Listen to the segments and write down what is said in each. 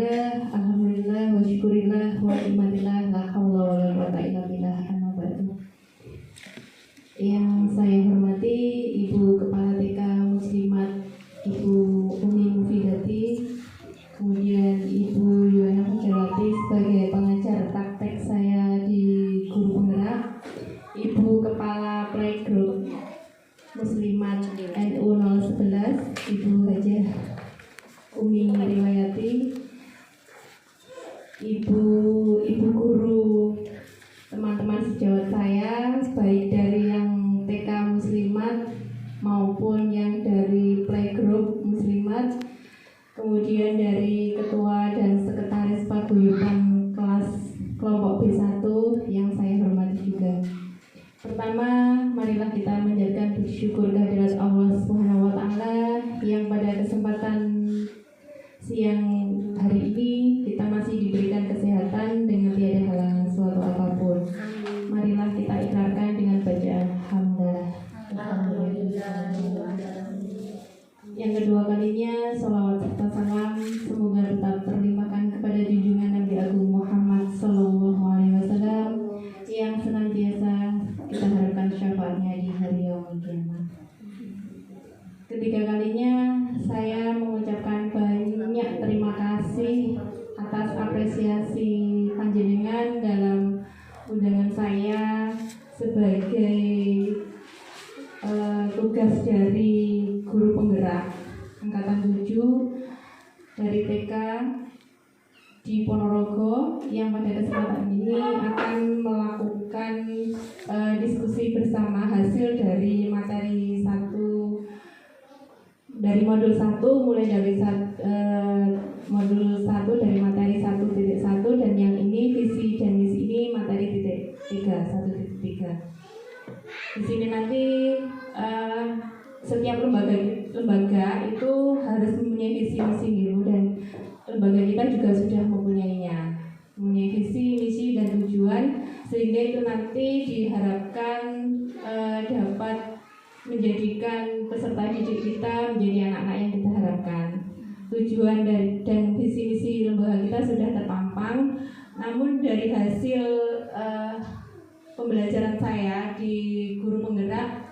Bismillah, alhamdulillah, wa syukurillah, wa nikmatillah, la haula wa la quwwata illa billah, amma ba'du. Yang saya hormati Ibu Kepala TK Muslimat, Ibu Umi Mufidati, kemudian Ibu Yuwana Pujawati sebagai pengajar praktek saya di Guru Penggerak, Ibu Kepala Playgroup Muslimat NU 011, Ibu Hajah Umi Riwayati, Ibu guru, teman-teman sejawat saya, baik dari yang TK Muslimat maupun yang dari Playgroup Muslimat, kemudian dari Ketua dan Sekretaris Paguyuban kelas kelompok B1 yang saya hormati juga. Pertama, marilah kita menjadikan bersyukur kehadirat Allah Subhanahu wa Ta'ala yang pada kesempatan siang hari ini kita masih diberikan kesehatan dengan tiada halangan suatu apapun. Marilah kita ikrarkan dengan bacaan Alhamdulillah. Yang kedua kalinya, salawat serta salam semoga tetap terlimpahkan kepada junjungan Nabi Agung Muhammad Sallallahu Alaihi Wasallam yang senantiasa kita harapkan syafaatnya di hari yaumul kiamah. Ketiga kalinya, saya mengucapkan banyak terima kasih atas apresiasi panjenengan dalam undangan saya sebagai tugas dari Guru Penggerak Angkatan 7 dari TK di Ponorogo yang pada kesempatan ini akan melakukan diskusi bersama hasil dari materi 1 dari modul 1, mulai dari modul 1 dari materi 1.1 dan yang ini visi dan misi ini materi 3, 1.3. Di sini nanti setiap lembaga itu harus mempunyai visi misi gitu, dan lembaga kita juga sudah mempunyai visi, misi dan tujuan, sehingga itu nanti diharapkan dapat menjadikan peserta didik kita menjadi anak-anak yang kita harapkan. Tujuan dan visi misi lembaga kita sudah terpampang, namun dari hasil pembelajaran saya di Guru Penggerak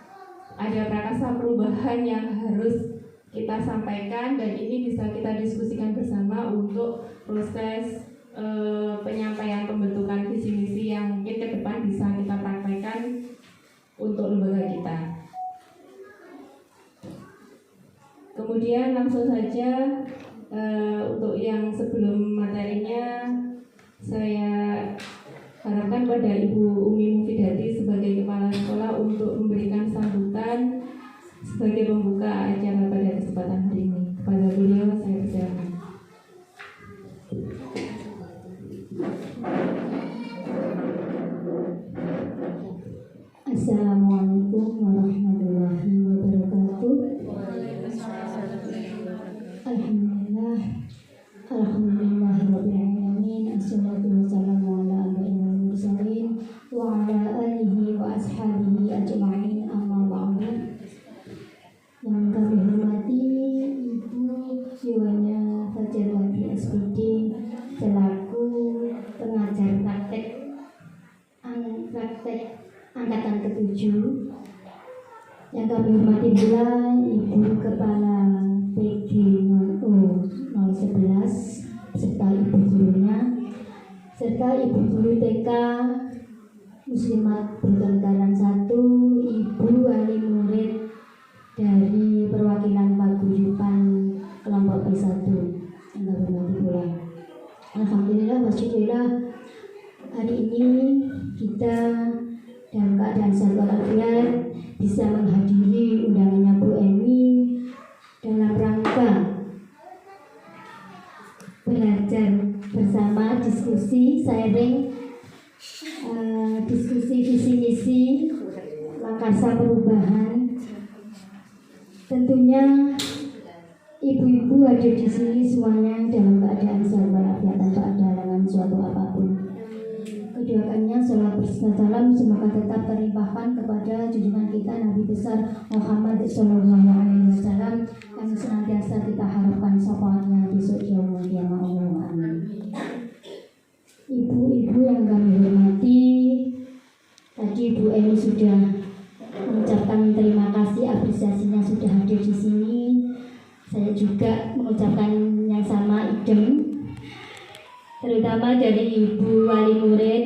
ada prakasa perubahan yang harus kita sampaikan, dan ini bisa kita diskusikan bersama untuk proses penyampaian pembentukan visi misi yang mungkin ke depan bisa kita praktekkan untuk lembaga kita. Kemudian langsung saja untuk yang sebelum materinya, saya harapkan pada Ibu Umi Mufidati sebagai kepala sekolah untuk memberikan sambutan sebagai pembuka acara pada kesempatan hari ini. Kepada beliau saya persilakan. Assalamualaikum warahmatullahi wabarakatuh. Alhamdulillahirabbil alamin. Assalatu wassalamu ala anbiya'il mursalin wa ala alihi wa ashabihi ajma'in, amma ba'du. Yang kami hormati Ibu Yuwana Pujawati SPD selaku pengajar praktek angkatan ke-7. Yang kami hormati pula Ibu Kepala PG NU 011 serta ibu gurunya, serta ibu guru TK Muslimat Bertengkaran 1, ibu wali murid dari perwakilan paguyuban kelompok B1 yang kami hormati pula. Alhamdulillah wasyukurillah, hari ini kita dalam keadaan sehat walafiat bisa menghadiri undangannya Bu Eni dalam rangka belajar bersama, diskusi, sharing, diskusi visi misi, langkasa perubahan. Tentunya ibu-ibu ada di sini semuanya dalam keadaan sehat walafiat tanpa ada halangan suatu apapun. Keduakannya salawat beserta salam semoga tetap terlimpahkan kepada junjungan kita Nabi besar Muhammad Sallallahu Alaihi Wasallam yang senantiasa kita harapkan syafaatnya besok yaumul kiamah. Amin. Amin. Terutama dari Ibu Wali Murid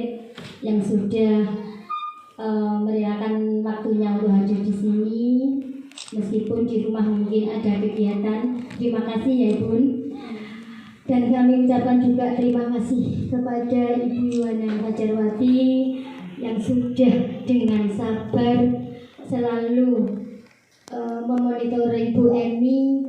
yang sudah merelakan waktunya untuk hadir di sini, meskipun di rumah mungkin ada kegiatan. Terima kasih ya Ibu. Dan kami ucapkan juga terima kasih kepada Ibu Yuwana Fajarwati yang sudah dengan sabar selalu memonitor Ibu Emi.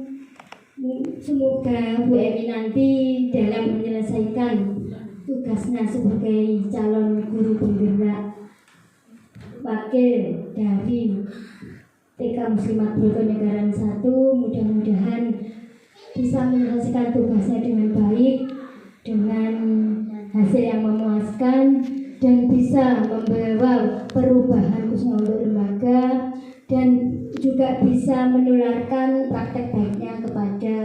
Semoga Bu Emi nanti dalam menyelesaikan tugasnya sebagai calon guru penggerak wakil dari TK Muslimat Brotonegara 1, mudah-mudahan bisa menyelesaikan tugasnya dengan baik, dengan hasil yang memuaskan, dan bisa membawa perubahan khususnya untuk lembaga, dan juga bisa menularkan praktek baiknya kepada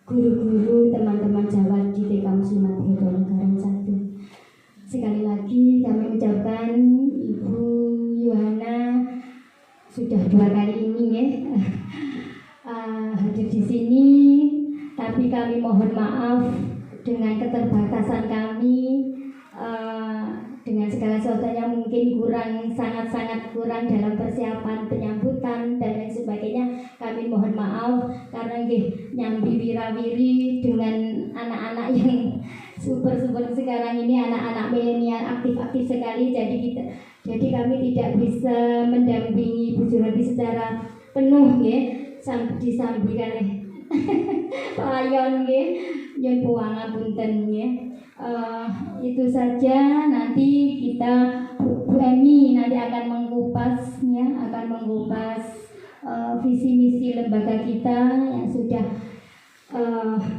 guru-guru teman-teman Jawa di TK Muslimat Brotonegara 1. Sekali lagi kami ucapkan Ibu Yohana sudah 2 kali ini ya hadir di sini, tapi kami mohon maaf dengan keterbatasan kami, dengan segala sesuatunya mungkin sangat-sangat kurang dalam persiapan penyambutan dan lain sebagainya. Kami mohon maaf karena nyambi wirawiri dengan anak-anak yang super sekarang ini, anak-anak milenial aktif sekali. Jadi kami tidak bisa mendampingi Bu Jurati secara penuh ya, disambi kalih payon nggih, nyuwun pangapunten nggih. Itu saja. Nanti kita Bu Emi nanti akan mengupas visi misi lembaga kita yang sudah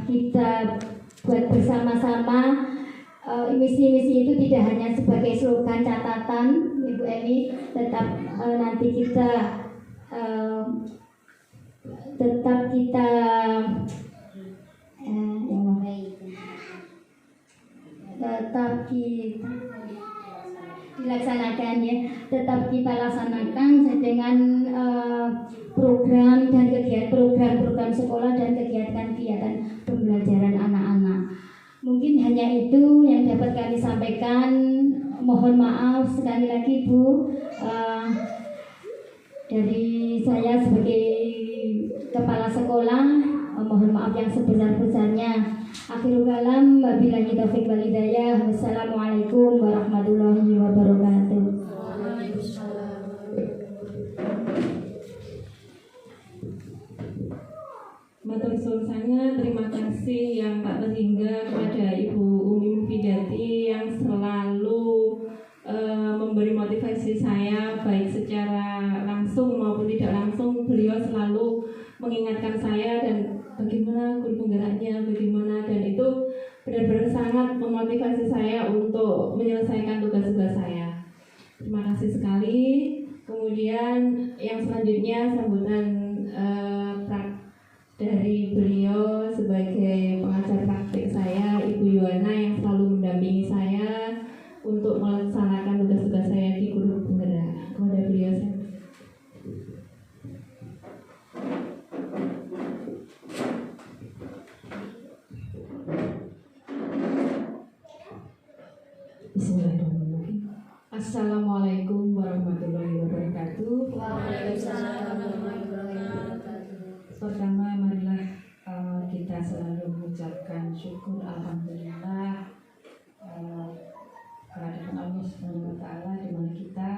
kita buat bersama-sama. Misi-misi itu tidak hanya sebagai slogan catatan Ibu Emi, tetap nanti kita dilaksanakan ya, tetap kita laksanakan dengan program dan program sekolah dan kegiatan pembelajaran anak-anak. Mungkin hanya itu yang dapat kami sampaikan. Mohon maaf sekali lagi Bu, dari saya sebagai kepala sekolah, mohon maaf yang sebesar-besarnya. Akhirul kalam, wabillahi taufiq wal hidayah. Wassalamualaikum warahmatullahi wabarakatuh. Matur suwun sangat, terima kasih yang tak terhingga kepada Ibu Umi Mufidati yang selalu memberi motivasi saya, baik secara langsung maupun tidak langsung. Beliau selalu mengingatkan saya dan bagaimana guru penggeraknya, bagaimana, dan itu benar-benar sangat memotivasi saya untuk menyelesaikan tugas-tugas saya. Terima kasih sekali. Kemudian yang selanjutnya sambutan dari beliau sebagai pengajar praktik saya, Ibu Yohana, yang selalu mendampingi saya untuk melaksanakan tugas-tugas saya di guru penggerak. Kepada beliau saya. Bismillahirrahmanirrahim. Assalamualaikum warahmatullahi wabarakatuh. Waalaikumsalam warahmatullahi wabarakatuh. Pertama, marilah kita selalu mengucapkan syukur alhamdulillah kehadiran Allah Subhanahu wa taala, di mana kita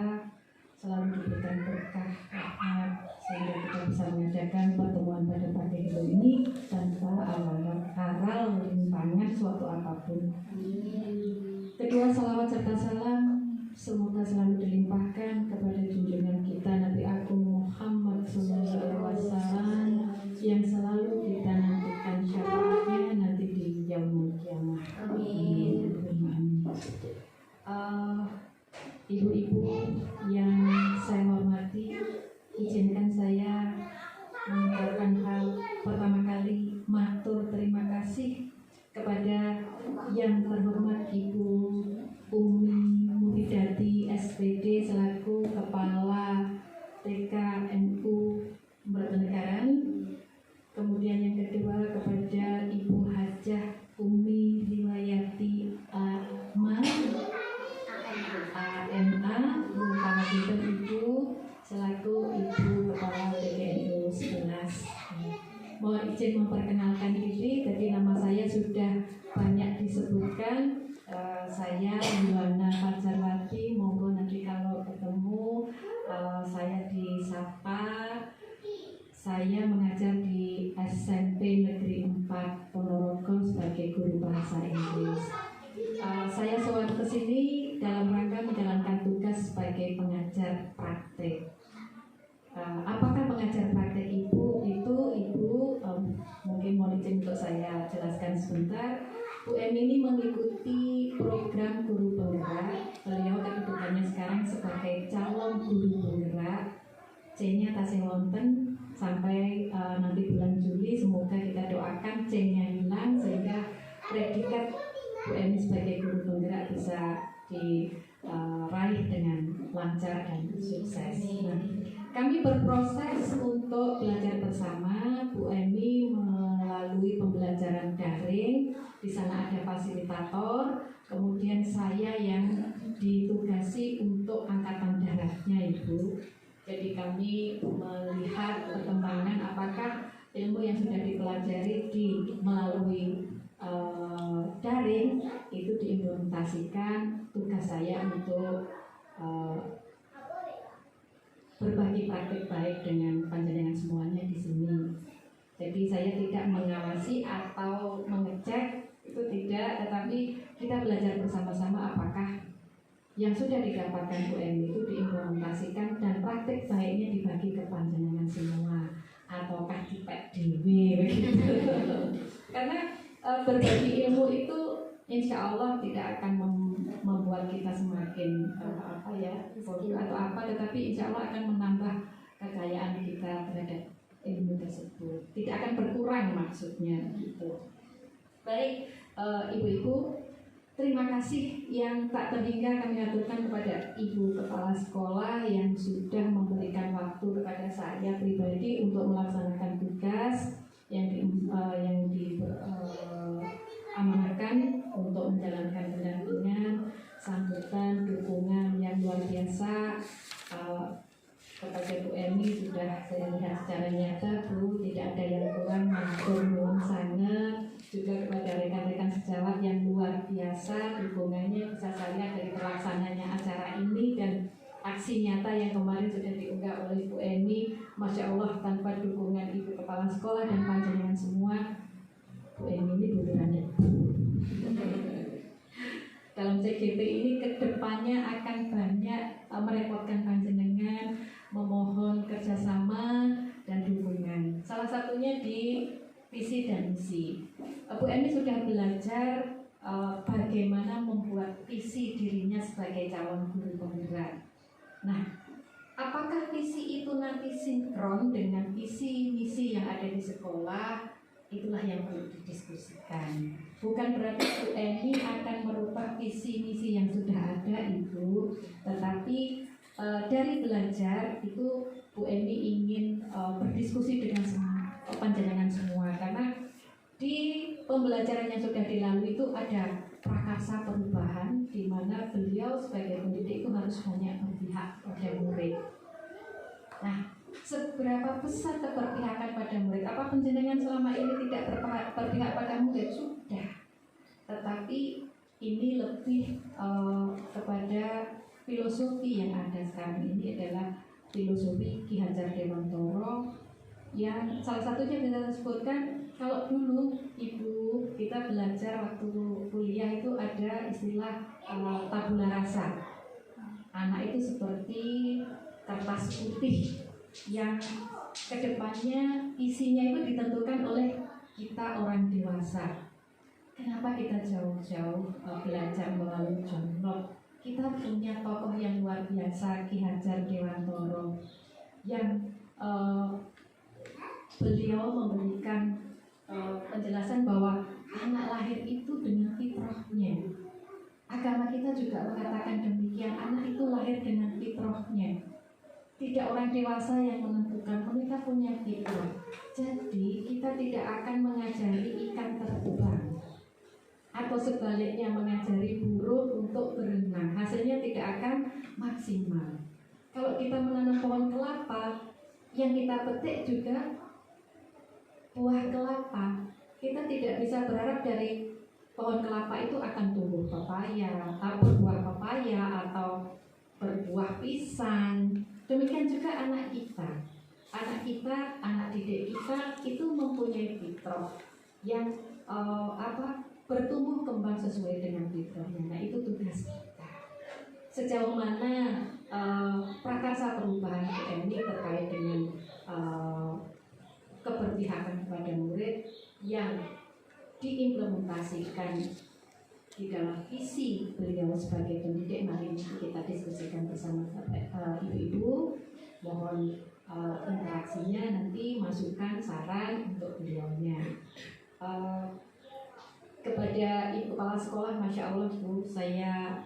selalu diberikan berkah rahmat sehingga kita bisa mengadakan pertemuan pada pagi hari ini tanpa aral rintangan suatu apapun. Kedua, salawat serta salam semoga selalu dilimpahkan kepada junjungan kita Nabi Agung Muhammad SAW yang selalu kita nantikan syafaatnya nanti di yaumul qiyamah. Amin. Ibu-ibu yang saya hormati, izinkan saya mengucapkan hal pertama kali matur terima kasih kepada yang terhormat Ibu Umi Mufidati SPD selaku Kepala TK NU Brotonegara. Kemudian yang kedua kepada Ibu Hajah banyak disebutkan. Saya Yuwana Fajarwati, monggo nanti kalau ketemu saya disapa. Saya mengajar di SMP Negeri 4 Ponorogo sebagai guru bahasa Inggris. Saya sowan ke sini dalam rangka menjalankan tugas sebagai pengajar praktek. Apakah pengajar praktek Ibu? Ibu mungkin mau izin untuk saya jelaskan sebentar. Bu Emi ini mengikuti program guru penggerak. Beliau kedudukannya sekarang sebagai calon guru penggerak. C-nya tasih wonten sampai nanti bulan Juli. Semoga kita doakan C-nya hilang sehingga predikat Bu Emi sebagai guru penggerak bisa diraih dengan lancar dan sukses. Nah, kami berproses untuk belajar bersama. Bu Emi melalui pembelajaran daring. Di sana ada fasilitator. Kemudian saya yang ditugasi untuk angkatan daratnya, Ibu. Jadi kami melihat perkembangan apakah ilmu yang sudah dipelajari melalui daring itu diimplementasikan. Tugas saya untuk berbagi praktik baik dengan panjenengan semuanya di sini. Jadi saya tidak mengawasi atau mengecek, itu tidak, tetapi kita belajar bersama-sama apakah yang sudah didapatkan Bu Emi itu diimplementasikan dan praktik baiknya dibagi ke panjenengan semua, ataukah dipek dewe begitu. Karena berbagi ilmu itu insya Allah tidak akan membuat kita semakin bodoh atau apa, tetapi insya Allah akan menambah kekayaan kita terhadap ilmu tersebut. Tidak akan berkurang maksudnya gitu. Baik, ibu-ibu, terima kasih yang tak terhingga kami aturkan kepada Ibu Kepala Sekolah yang sudah memberikan waktu kepada saya pribadi untuk melaksanakan tugas yang diamanahkan untuk menjalankan pendampingan, sambutan, dukungan yang luar biasa kepada Bu Emi sudah saya lihat secara nyata, Bu, tidak ada yang kurang, matur nuwun sanget. Juga kepada rekan-rekan sejawat yang luar biasa dukungannya, bisa saya lihat dari terlaksananya acara ini dan aksi nyata yang kemarin sudah diunggah oleh Bu Emi. Masya Allah, tanpa dukungan Ibu Kepala Sekolah dan panjenengan semua, Bu Emi ini bundarannya. Dalam CGP ini kedepannya akan banyak merepotkan panjenengan, memohon kerjasama dan dukungan. Salah satunya di visi dan misi. Bu Emi sudah belajar bagaimana membuat visi dirinya sebagai calon guru penggerak. Nah, apakah visi itu nanti sinkron dengan visi misi yang ada di sekolah? Itulah yang perlu didiskusikan. Bukan berarti Bu Emi akan merubah visi misi yang sudah ada itu, tetapi dari belajar itu Bu Emi ingin berdiskusi dengan panjenengan semua, karena di pembelajaran yang sudah dilalui itu ada prakarsa perubahan di mana beliau sebagai pendidik itu harus banyak berpihak pada murid. Nah, seberapa besar keberpihakan pada murid? Apa panjenengan selama ini tidak berpihak pada murid? Sudah. Tetapi ini lebih kepada filosofi yang ada sekarang ini adalah filosofi Ki Hajar Dewantara yang salah satunya bisa disebutkan. Kalau dulu Ibu kita belajar waktu kuliah itu ada istilah tabula rasa. Anak itu seperti kertas putih yang kedepannya isinya itu ditentukan oleh kita orang dewasa. Kenapa kita jauh-jauh belajar melalui John Locke? Kita punya tokoh yang luar biasa, Ki Hajar Dewantara, yang beliau memberikan penjelasan bahwa anak lahir itu dengan fitrahnya. Agama kita juga mengatakan demikian, anak itu lahir dengan fitrahnya. Tidak orang dewasa yang menentukan, mereka punya fitrah. Jadi kita tidak akan mengajari ikan terbang atau sebaliknya mengajari burung untuk berenang. Hasilnya tidak akan maksimal. Kalau kita menanam pohon kelapa, yang kita petik juga buah kelapa. Kita tidak bisa berharap dari pohon kelapa itu akan tumbuh berbuah pepaya atau berbuah pisang. Demikian juga anak kita, anak didik kita itu mempunyai fitrah yang bertumbuh kembang sesuai dengan fitrahnya. Nah, itu tugas kita. Sejauh mana prakarsa perubahan ini terkait dengan keberpihakan kepada murid yang diimplementasikan di dalam visi beliau sebagai pendidik. Mari kita diskusikan bersama ibu-ibu. Mohon interaksinya nanti, masukan, saran untuk beliaunya. Kepada Ibu Kepala Sekolah, Masya Allah Bu, saya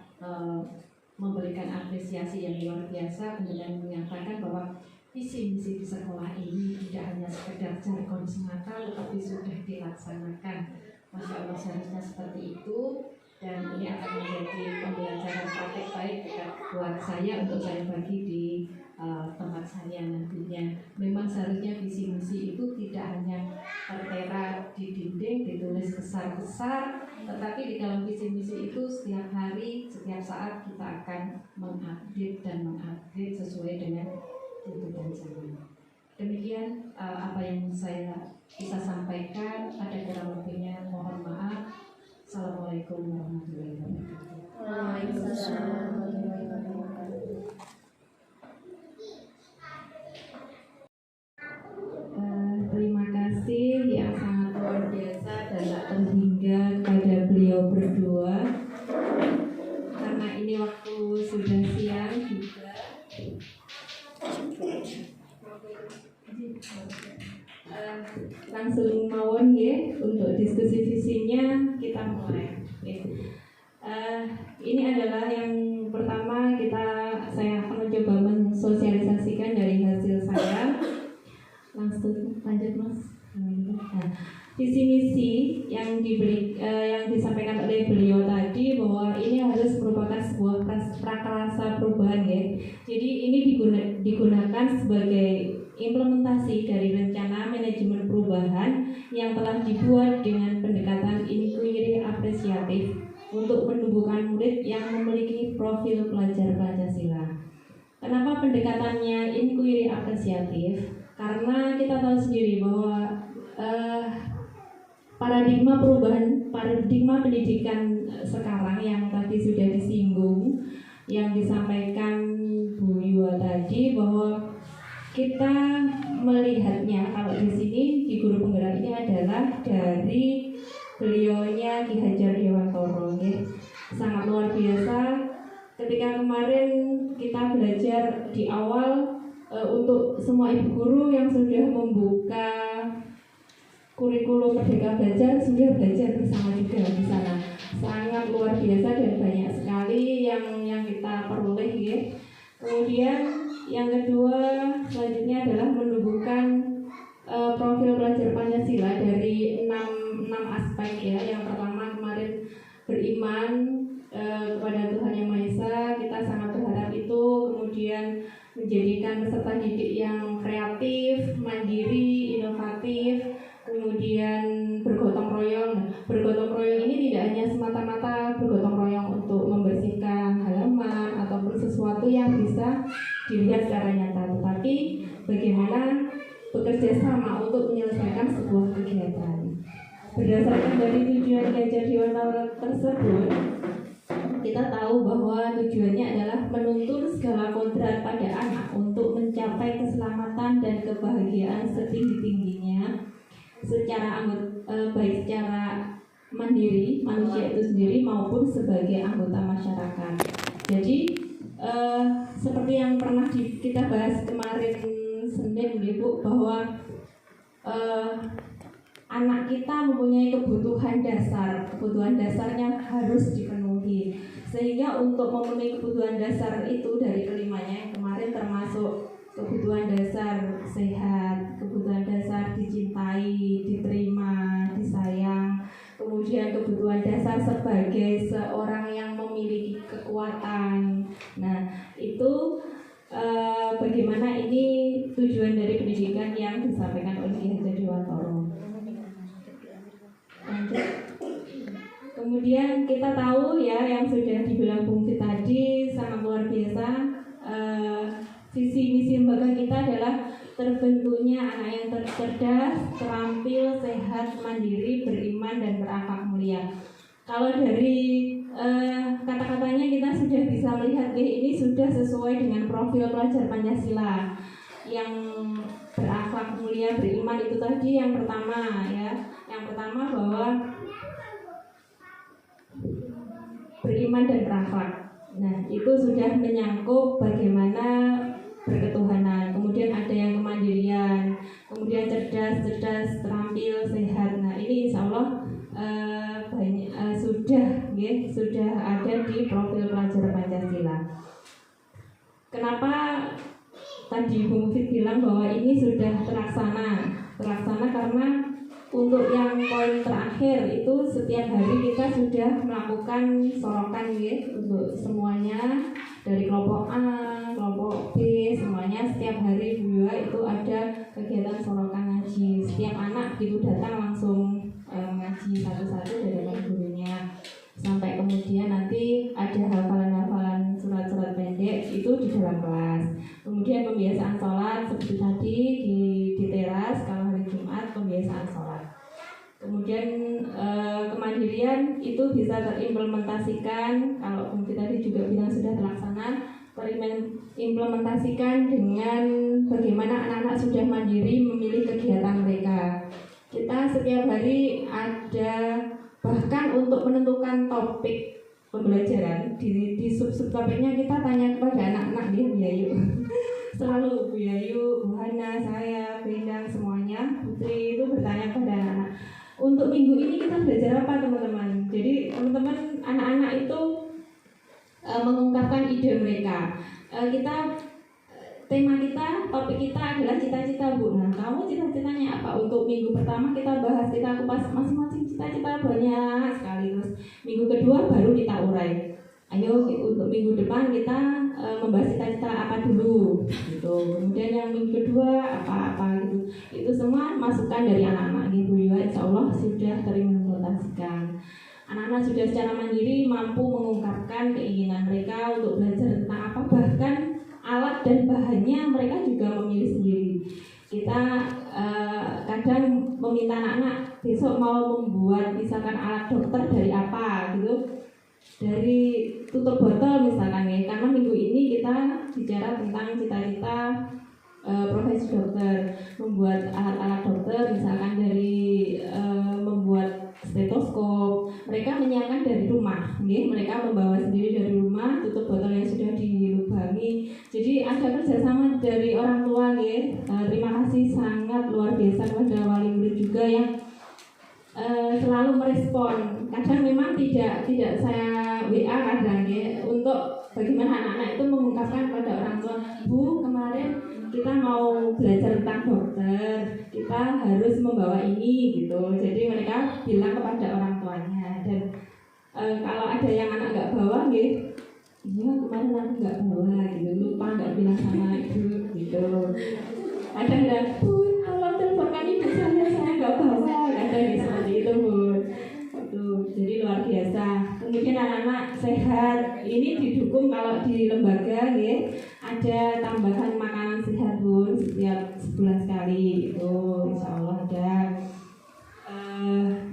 memberikan apresiasi yang luar biasa, kemudian menyatakan bahwa visi misi di sekolah ini tidak hanya sekedar jargon semata, tetapi sudah dilaksanakan. Masya Allah, seharusnya seperti itu, dan ini akan menjadi pembelajaran praktek baik buat saya untuk saya bagi di tempat saya nantinya. Memang seharusnya visi misi itu tidak hanya tertera di dinding, ditulis besar-besar, tetapi di dalam visi misi itu setiap hari, setiap saat kita akan mengupdate sesuai dengan tuntutan zaman. Demikian apa yang saya bisa sampaikan. Ada kurang lebihnya mohon maaf. Assalamualaikum warahmatullahi wabarakatuh. Waalaikumsalam warahmatullahi wabarakatuh. Terima kasih yang sangat luar biasa dan tak terhingga kepada beliau berdua. Karena ini waktu sudah siang juga. Langsung mawon ya, untuk diskusi visinya kita mulai. Ini adalah yang pertama saya akan mencoba mensosialisasikan dari hasil saya. Langsung lanjut Mas. Visi misi yang disampaikan oleh beliau tadi, bahwa ini harus merupakan sebuah prakarsa perubahan ya. Jadi ini digunakan sebagai implementasi dari rencana manajemen perubahan yang telah dibuat dengan pendekatan inquiry apresiatif untuk menumbuhkan murid yang memiliki profil pelajar Pancasila. Kenapa pendekatannya inquiry apresiatif? Karena kita tahu sendiri bahwa paradigma pendidikan sekarang yang tadi sudah disinggung, yang disampaikan Bu Yua tadi, bahwa kita melihatnya kalau di sini di guru penggerak ini adalah dari beliaunya Ki Hajar Dewantoro, ya. Sangat luar biasa. Ketika kemarin kita belajar di awal, untuk semua ibu guru yang sudah membuka kurikulum Merdeka Belajar sudah belajar bersama juga di sana. Sangat luar biasa dan banyak sekali yang kita peroleh ya. Kemudian yang kedua selanjutnya adalah menumbuhkan profil pelajar Pancasila dari enam aspek ya. Yang pertama kemarin beriman kepada Tuhan Yang Maha Esa, kita sangat berharap itu. Kemudian menjadikan peserta didik yang kreatif, mandiri, inovatif, kemudian bergotong royong. Bergotong royong ini tidak hanya semata-mata bergotong royong untuk membersihkan halaman ataupun sesuatu yang bisa dilihat secara nyata, tetapi bagaimana bekerja sama untuk menyelesaikan sebuah kegiatan. Berdasarkan dari tujuan Ki Hajar Dewantoro tersebut, kita tahu bahwa tujuannya adalah menuntun segala kodrat pada anak untuk mencapai keselamatan dan kebahagiaan setinggi-tingginya baik secara mandiri manusia itu sendiri maupun sebagai anggota masyarakat. Jadi seperti yang pernah kita bahas kemarin Senin Bu, bahwa anak kita mempunyai kebutuhan dasarnya harus dipenuhi. Sehingga untuk memenuhi kebutuhan dasar itu dari kelimanya yang kemarin termasuk kebutuhan dasar sehat, kebutuhan dasar dicintai, diterima, disayang, kemudian kebutuhan dasar sebagai seorang yang memiliki kekuatan. Nah, itu bagaimana ini tujuan dari pendidikan yang disampaikan oleh Ki Hajar Dewantoro. Lanjut. Kemudian kita tahu ya yang sudah dibilang Bung Fit tadi sangat luar biasa. Visi misi lembaga kita adalah terbentuknya anak yang cerdas, terampil, sehat, mandiri, beriman dan berakhlak mulia. Kalau dari kata-katanya kita sudah bisa melihat ini sudah sesuai dengan profil pelajar Pancasila. Yang berakhlak mulia, beriman itu tadi yang pertama ya. Yang pertama bahwa beriman dan berakhlak. Nah, itu sudah menyangkut bagaimana berketuhanan. Kemudian ada yang kemandirian, kemudian cerdas, terampil, sehat. Nah, ini insya Allah sudah ada di profil pelajar Pancasila. Kenapa tadi Bung Fit bilang bahwa ini sudah terlaksana karena untuk yang poin terakhir itu setiap hari kita sudah melakukan sorokan ya untuk semuanya dari kelompok A, kelompok B, semuanya setiap hari juga itu ada kegiatan sorokan ngaji. Setiap anak itu datang langsung ngaji satu-satu dari gurunya sampai kemudian nanti ada hafalan-hafalan surat-surat pendek itu di dalam kelas. Kemudian pembiasaan sholat seperti tadi di teras kalau hari Jumat pembiasaan sholat. Kemudian kemandirian itu bisa terimplementasikan kalau mungkin tadi juga bilang sudah terlaksana, terimplementasikan dengan bagaimana anak-anak sudah mandiri memilih kegiatan mereka. Kita setiap hari ada bahkan untuk menentukan topik pembelajaran di sub-topiknya kita tanya kepada anak-anak dia Bu Yayu. Selalu Bu Yayu, Bu Hana, saya, Bendang semuanya, Putri itu bertanya kepada anak-anak. Untuk minggu ini kita belajar apa teman-teman? Jadi teman-teman anak-anak itu mengungkapkan ide mereka. Tema kita, topik kita adalah cita-cita Bu. Nah, kamu cita-citanya apa? Untuk minggu pertama kita bahas, kita kupas masing-masing cita-cita banyak sekali. Terus minggu kedua baru kita urai. Ayo untuk minggu depan kita membahas cita-cita apa dulu gitu. Kemudian yang minggu kedua apa-apa gitu. Itu semua masukan dari anak-anak gitu ya. Insya Allah sudah terimplementasikan. Anak-anak sudah secara mandiri mampu mengungkapkan keinginan mereka untuk belajar tentang apa, bahkan alat dan bahannya mereka juga memilih sendiri. Kita kadang meminta anak-anak besok mau membuat misalkan alat dokter dari apa gitu, dari tutup botol misalkan ya, karena minggu ini kita bicara tentang cita-cita profesi dokter, membuat alat-alat dokter misalkan dari membuat stetoskop. Mereka menyiapkan dari rumah, mereka membawa sendiri dari rumah tutup botol yang sudah dilubangi. Jadi ada kerjasama dari orang tua, terima kasih sangat luar biasa kepada wali murid juga yang selalu merespon. Kadang memang tidak saya WA kadang untuk bagaimana anak-anak itu mengungkapkan kepada orang tua, Bu kemarin kita mau belajar tentang dokter, kita harus membawa ini gitu. Jadi mereka bilang kepada orang tuanya. Dan kalau ada yang anak nggak bawa, iya kemarin aku nggak bawa gitu, lupa nggak bilang sama ibu gitu. Ada Bu, tolong teleponkan ibu saya nggak bawa, ada seperti itu Bu. Jadi luar biasa. Kemudian anak-anak sehat ini didukung kalau di lembaga ada tambahan makanan sehat Bu setiap sebulan sekali itu insya Allah ada.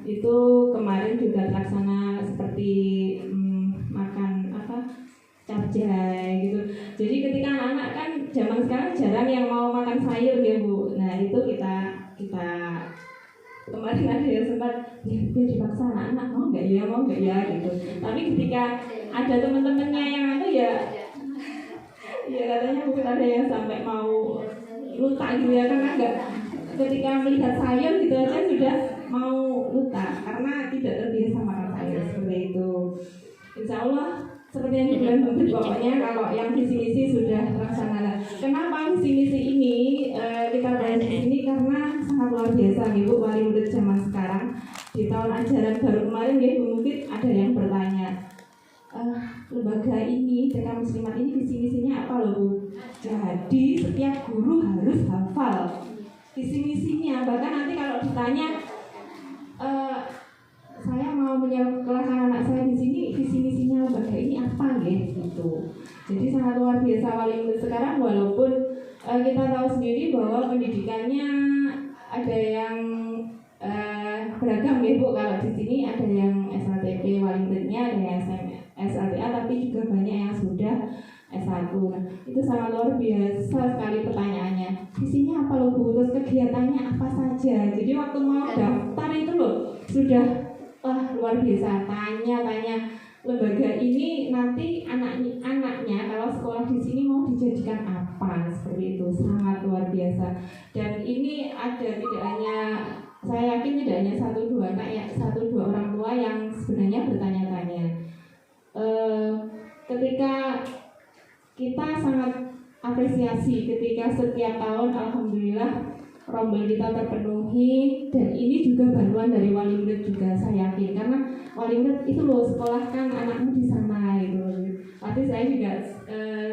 Itu kemarin juga terlaksana seperti makan capcay gitu. Jadi ketika anak-anak kan zaman sekarang jarang yang mau makan sayur ya Bu. Nah itu kita kemarin ada yang sempat dia dipaksa anak-anak mau nggak ya gitu. Tapi ketika ada teman-temannya yang ya katanya mungkin ada yang sampai mau luka gitu ya, karena enggak ketika melihat sayur gitu aja sudah mau luka karena tidak terbiasa makan sayur seperti itu. Insya Allah seperti yang dibilang Bung Fit, pokoknya kalau yang visi-misi sudah terlaksana. Kenapa visi-misi ini kita bahas di sini? Karena sangat luar biasa Bu wali murid zaman sekarang. Di tahun ajaran baru kemarin Bung Fit ada yang bertanya, lembaga ini TK Muslimat ini visi-misinya apa loh Bu? Jadi setiap guru harus hafal visi-misinya. Bahkan nanti kalau ditanya saya mau mau menyekolahkan anak saya di sini, visi misinya lembaga ini apa gitu. Jadi sangat luar biasa wali murid sekarang, walaupun kita tahu sendiri bahwa pendidikannya ada yang beragam ya Bu. Kalau di sini ada yang SLTP wali muridnya, ada yang SLTA, tapi juga banyak yang sudah S1. Nah, itu sangat luar biasa sekali pertanyaannya. Visinya apa loh Bu? Terus kegiatannya apa saja? Jadi waktu mau daftar itu loh sudah luar biasa tanya lembaga ini nanti anaknya kalau sekolah di sini mau dijadikan apa, seperti itu. Sangat luar biasa. Dan ini ada tidak hanya, saya yakin tidak hanya 1-2 anak ya, 1-2 orang tua yang sebenarnya bertanya-tanya. Ketika kita sangat apresiasi ketika setiap tahun alhamdulillah rombel kita terpenuhi, dan ini juga bantuan dari wali murid juga saya yakin, karena wali murid itu loh sekolahkan anakmu di sana gitu. Tapi saya juga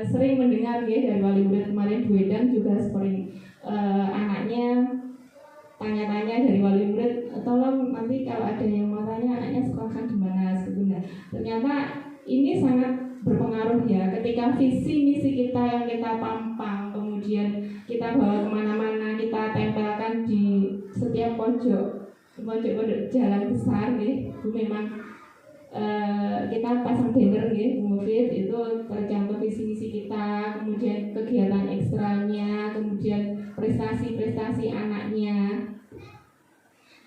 sering mendengar ya dari wali murid kemarin Bu Endang juga sering anaknya tanya-tanya dari wali murid, tolong nanti kalau ada yang mau tanya anaknya sekolahkan di mana gitu. Nah, ternyata ini sangat berpengaruh ya ketika visi misi kita yang kita pampang, kemudian kita bawa kemana-mana, kita tempelkan di setiap pojok jalan besar nih. Memang kita pasang banner nih, Mufid itu tercantum visi misi kita, kemudian kegiatan ekstranya, kemudian prestasi anaknya.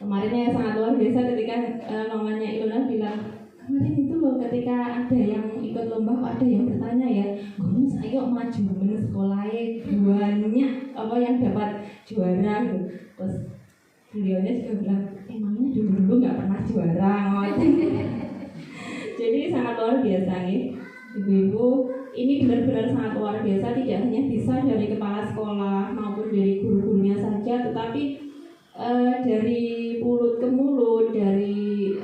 Kemarinnya sangat luar biasa ketika mamanya Ilona bilang, kemarin itu loh ketika ada yang ikut lomba, ada yang bertanya ya, guru saya maju men sekolahnya banyak apa yang dapat juara gitu. Terus beliaunya juga bilang, emangnya dulu nggak pernah juara. Jadi sangat luar biasa nih ibu-ibu, ini benar-benar sangat luar biasa, tidak hanya bisa dari kepala sekolah maupun dari guru-gurunya saja, tetapi dari mulut ke mulut, dari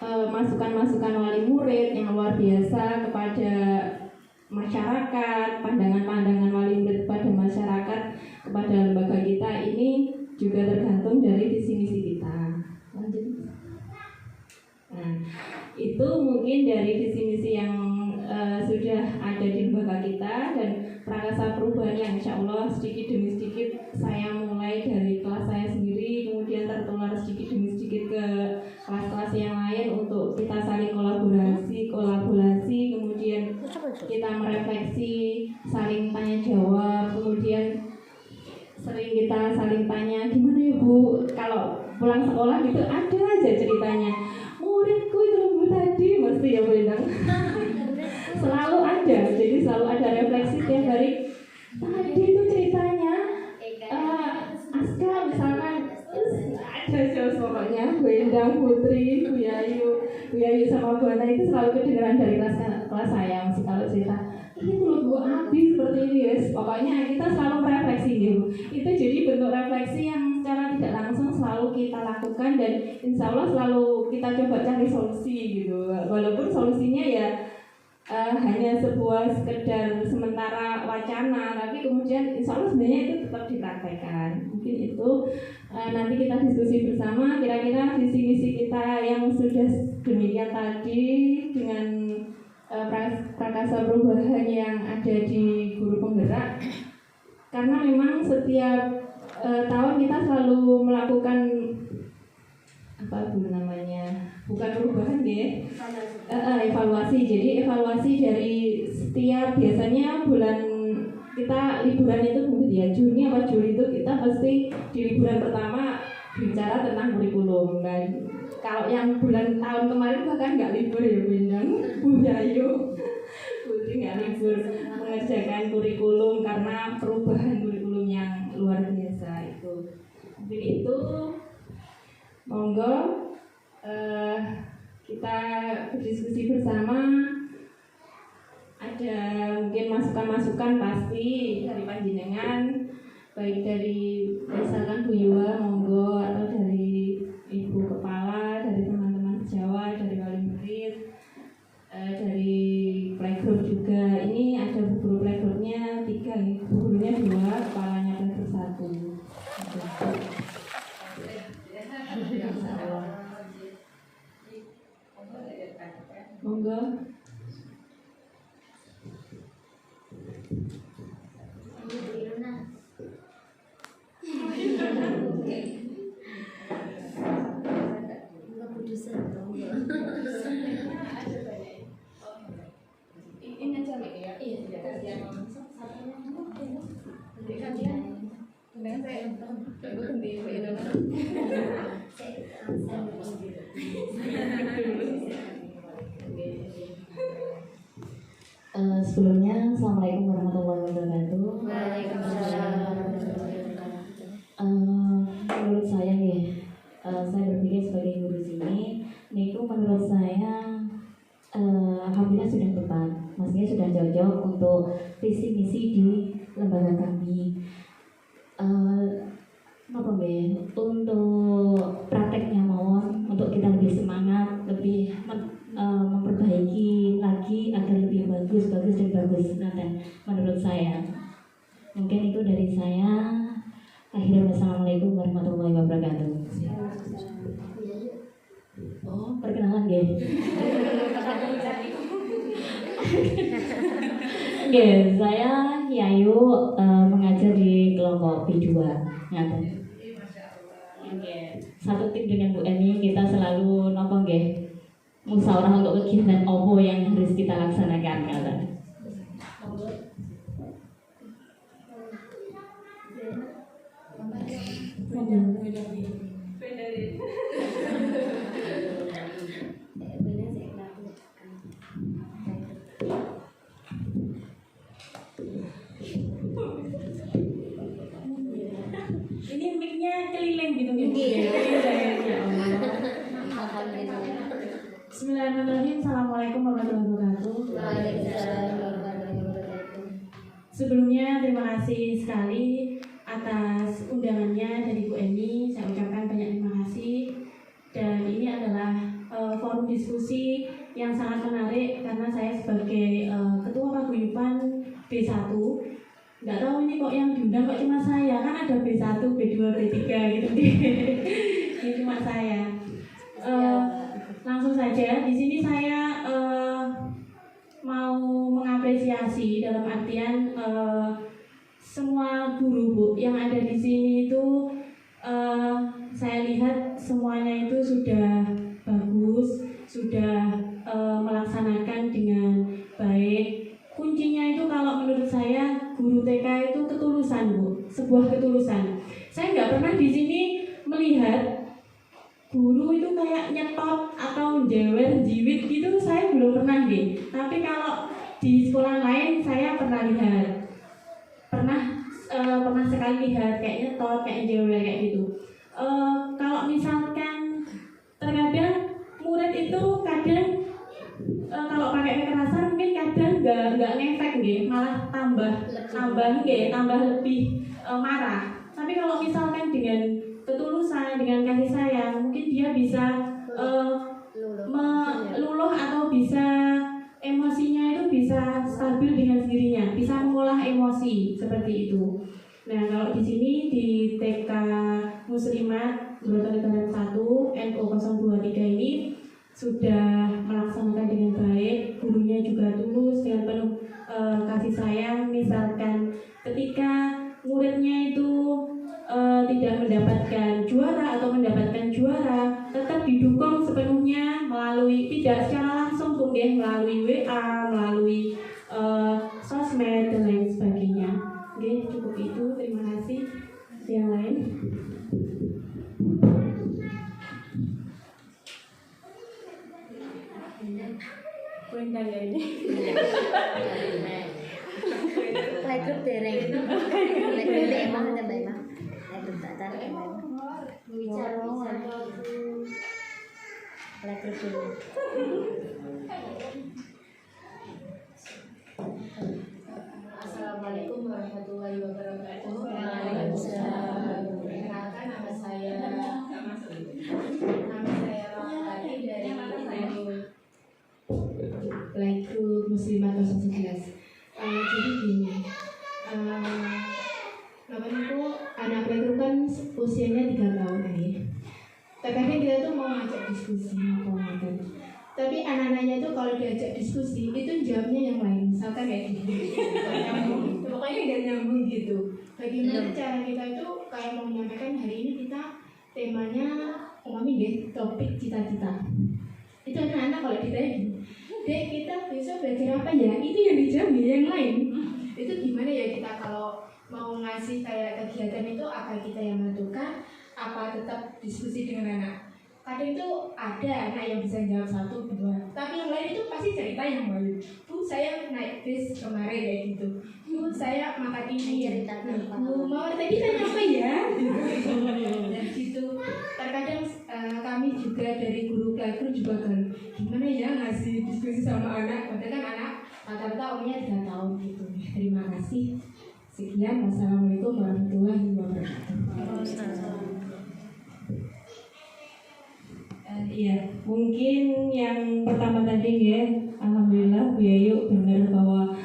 masukan-masukan wali murid yang luar biasa kepada masyarakat, pandangan-pandangan wali murid kepada masyarakat, kepada lembaga kita, ini juga tergantung dari visi misi kita. Lanjut. Nah, itu mungkin dari visi misi yang sudah ada di lembaga kita, dan prakasa perubahan yang insya Allah sedikit demi sedikit saya mulai dari kelas saya sendiri, kemudian tertular sedikit demi sedikit ke kelas-kelas yang lain untuk kita saling kolaborasi, kemudian kita merefleksi, saling tanya jawab, kemudian sering kita saling tanya, gimana ya Bu, kalau pulang sekolah gitu ada aja ceritanya, muridku itu Bu tadi, mesti ya Bu Endang. Selalu ada, jadi selalu ada refleksi tiap hari. Tadi itu ceritanya Aska misalkan ada sih pokoknya, Bu Endang, Putri, Bu Yayu sama Bu Ana itu selalu kedengeran dari kelas saya. Masih kalau cerita ini tuh Bu Abi seperti ini ya, pokoknya kita selalu merefleksi gitu. Itu jadi bentuk refleksi yang secara tidak langsung selalu kita lakukan, dan insya Allah selalu kita coba cari solusi gitu, walaupun solusinya ya hanya sebuah sekedar sementara wacana, tapi kemudian insya Allah sebenarnya itu tetap dipraktekkan. Mungkin itu nanti kita diskusi bersama kira-kira visi misi kita yang sudah demikian tadi dengan prakasa perubahan yang ada di guru penggerak, karena memang setiap tahun kita selalu melakukan apa Bu namanya, bukan perubahan ya, evaluasi. Jadi evaluasi dari setiap, biasanya bulan kita liburan itu mungkin ya Juni apa Juli itu kita pasti di liburan pertama bicara tentang kurikulum. Nah, kalau yang bulan tahun kemarin bahkan nggak libur ya Bu Endang, Bu Yayu, Putri nggak libur mengerjakan kurikulum karena perubahan kurikulum yang luar biasa itu. Mungkin itu, monggo kita berdiskusi bersama. Ada mungkin masukan-masukan pasti dari panjenengan, baik dari misalkan Bu Yua monggo, atau dari Ibu Kepala, dari teman-teman sejawat, dari wali murid, dari playgroup juga. Ini ada bu guru playgroupnya 3, bu gurunya 2, kepalanya playgroup 1. Monggo. Ini aja Mbak ya. Iya, tidak ada yang Sebelumnya, Assalamualaikum warahmatullahi wabarakatuh. Menurut saya nih, saya berpikir sebagai guru sini, niku menurut saya alhamdulillah sudah tepat, maksudnya sudah cocok untuk visi misi di lembaga kami. Apa untuk prakteknya mawon, untuk kita lebih semangat, lebih memperbaiki lagi agar lebih bagus dan bagus nanti menurut saya. Mungkin itu dari saya. Akhirnya wassalamualaikum warahmatullahi wabarakatuh. Oh, perkenalan ya. Oke, saya Yayu, mengajar di kelompok B2. Ngaten. Oke, satu tim dengan Bu Eni, kita selalu nopo nggih musyawarah untuk kegiatan opo yang harus kita laksanakan ngaten. ini mic-nya keliling gitu nih. Bismillahirrahmanirrahim. Assalamualaikum warahmatullahi wabarakatuh. Sebelumnya terima kasih sekali atas undangannya dari Bu Eni. Saya ucapkan banyak terima kasih. Dan ini adalah forum diskusi yang sangat menarik karena saya sebagai ketua paguyuban B1, nggak tahu ini kok yang diundang kok cuma saya, kan ada B1, B2, B3 gitu deh. Ini cuma saya. Langsung saja di sini saya mau mengapresiasi dalam artian semua guru Bu yang ada di sini itu saya lihat semuanya itu sudah bagus, sudah melaksanakan dengan baik. Kuncinya itu kalau menurut saya guru TK itu ketulusan Bu, sebuah ketulusan. Saya nggak pernah di sini melihat guru itu kayak nyetot atau jewer jiwit gitu, saya belum pernah deh. Tapi kalau di sekolah lain saya pernah lihat, pernah sekali lihat kayak nyetot, kayak jewer kayak gitu. Kalau misalkan terkadang murid itu kadang kalau pakai kekerasan mungkin kadang nggak ngefek deh, malah tambah lebih marah. Tapi kalau misalkan dengan ketulusan, dengan kasih sayang, mungkin dia bisa meluluh atau bisa emosinya itu bisa stabil dengan sendirinya, bisa mengolah emosi seperti itu. Nah, kalau di sini di TK Muslimat Brotonegara 1 NO 023 ini sudah melaksanakan dengan baik, gurunya juga tulus dengan penuh kasih sayang. Misalkan ketika muridnya itu tidak mendapatkan juara atau mendapatkan juara, tetap didukung sepenuhnya melalui tidak secara langsung melalui WA, melalui sosmed dan lain sebagainya. Oke, cukup itu. Terima kasih. Yang lain? Kuenda ya ini. Playgroup dereng. Playgroup emang ada baik mah. Playgroup tak tahu emang. Bicara. Playgroup dulu. Assalamualaikum warahmatullahi wabarakatuh. Waalaikumsalam. Perkenalkan, nama saya Rahmati dari Playgroup Muslimat 011. Jadi gini, anak playgroup kan usianya 3 tahun ya. Terkadang kita tuh mau ngajak diskusi apa Tapi anak-anaknya tuh kalau diajak diskusi itu jawabnya yang lain, misalkan kayak gitu, nggak nyambung, pokoknya nggak nyambung gitu. Bagaimana cara kita itu kayak mau menyampaikan hari ini kita temanya topik cita-cita. Itu anak-anak kalau ditanya gini, Dek kita besok belajar apa ya? Itu yang dijawab yang lain. Itu gimana ya kita kalau mau ngasih kayak kegiatan itu apa kita yang menentukan, apa tetap diskusi dengan anak? Kadang itu ada anak yang bisa jawab 1, 2, tapi yang lain itu pasti cerita yang lain. Bu, saya naik bis kemarin kayak gitu. Bu, saya makan ini. Bu, mau tadi tanya apa ya? Dan gitu. Terkadang kami juga dari guru playgroup juga kan, gimana ya ngasih diskusi sama anak. Padahal kan anak rata-rata umurnya 3 tahun gitu. Terima kasih. Sekian. Wassalamualaikum warahmatullahi wabarakatuh. Iya, mungkin yang pertama tadi ya, alhamdulillah Bu Yayu benar bahwa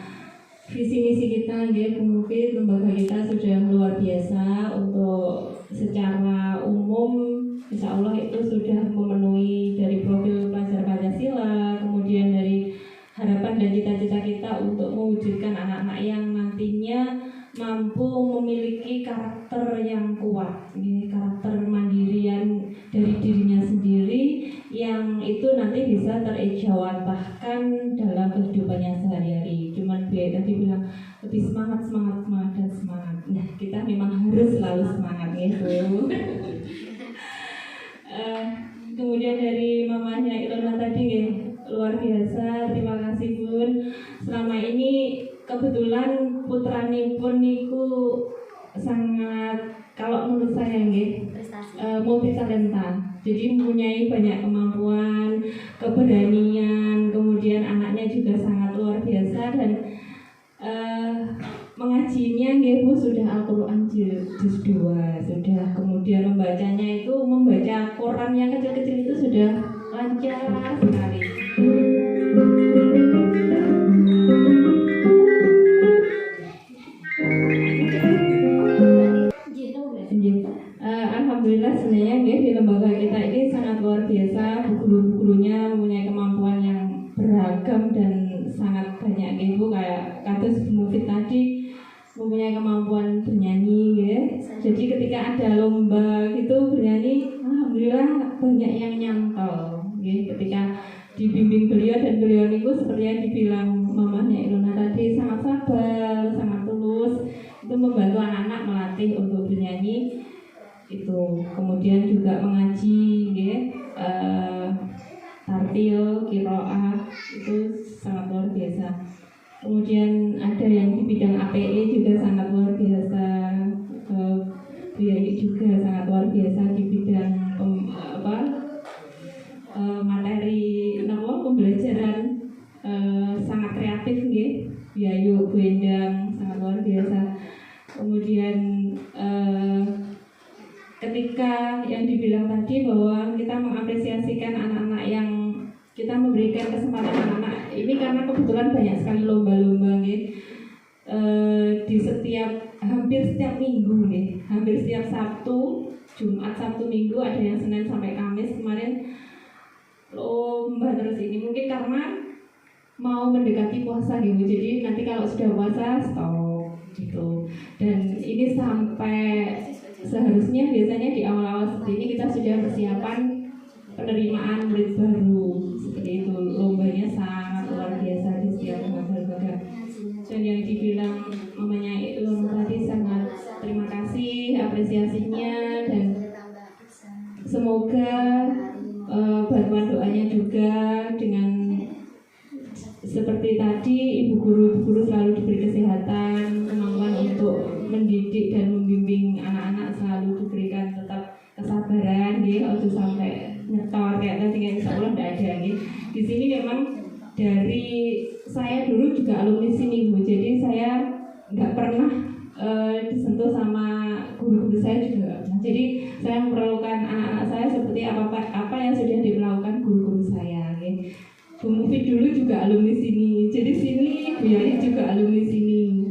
visi misi kita ya, mungkin lembaga kita sudah luar biasa untuk secara umum, insya Allah itu sudah memenuhi dari profil pelajar Pancasila, kemudian dari harapan dan cita-cita kita untuk mewujudkan anak-anak yang nantinya mampu memiliki karakter yang kuat, karakter mandirian dari dirinya sendiri yang itu nanti bisa terejawantahkan dalam kehidupannya sehari-hari. Cuman dia tadi bilang lebih semangat. Nah, kita memang harus selalu semangat gitu. Kemudian dari mamanya Ilona tadi ya, luar biasa, terima kasih Bun. Selama ini kebetulan putranipun niku sangat, kalau menurut saya nggih, multi talenta. Jadi mempunyai banyak kemampuan, keberanian, kemudian anaknya juga sangat luar biasa dan mengajinya nggih Bu sudah Al-Qur'an juz 2 sudah, kemudian membacanya itu membaca Quran yang kecil-kecil itu sudah lancar sekali. Alhamdulillah sebenarnya di lembaga kita ini sangat luar biasa, guru-gurunya mempunyai kemampuan yang beragam dan sangat banyak Bu, kayak kados Mufid tadi mempunyai kemampuan bernyanyi ya. Jadi ketika ada lomba gitu bernyanyi, alhamdulillah banyak yang nyantol ya. Ketika dibimbing beliau dan beliau itu seperti yang dibilang mamanya Ilona tadi, sangat sabar, sangat tulus, itu membantu anak-anak melatih untuk bernyanyi itu, kemudian juga mengaji ya, tartil, qiraah itu sangat luar biasa. Kemudian ada yang di bidang APE juga sangat luar biasa, biaya juga sangat luar biasa di bidang materi pembelajaran, sangat kreatif nggih. Biaya Bu Endang sangat luar biasa. Kemudian ketika yang dibilang tadi bahwa kita mengapresiasikan anak-anak yang kita memberikan kesempatan anak-anak ini karena kebetulan banyak sekali lomba-lomba nih, di hampir setiap minggu nih, hampir setiap Sabtu, Jumat, Sabtu, Minggu, ada yang Senin sampai Kamis kemarin lomba terus ini, mungkin karena mau mendekati puasa gitu, jadi nanti kalau sudah puasa stop gitu. Dan ini sampai seharusnya biasanya di awal-awal seperti ini kita sudah persiapan penerimaan murid baru seperti itu. Lombanya sangat luar biasa di setiap lembaga. Dan yang dibilang mamanya itu tadi sangat terima kasih apresiasinya, dan semoga bantuan doanya juga dengan seperti tadi ibu guru selalu diberi kesehatan, kemampuan untuk mendidik dan membimbing anak-anak selalu diberikan tetap kesabaran, untuk sampai nyetor kayak tadi yang insya Allah tidak ada nih. Di sini memang dari saya dulu juga alumni sini Bu, jadi saya nggak pernah disentuh sama guru-guru saya juga. Jadi saya memerlukan anak-anak saya seperti apa yang sudah dilakukan guru-guru saya. Bu Mufid dulu juga alumni sini, jadi sini Bu Yai juga alumni sini,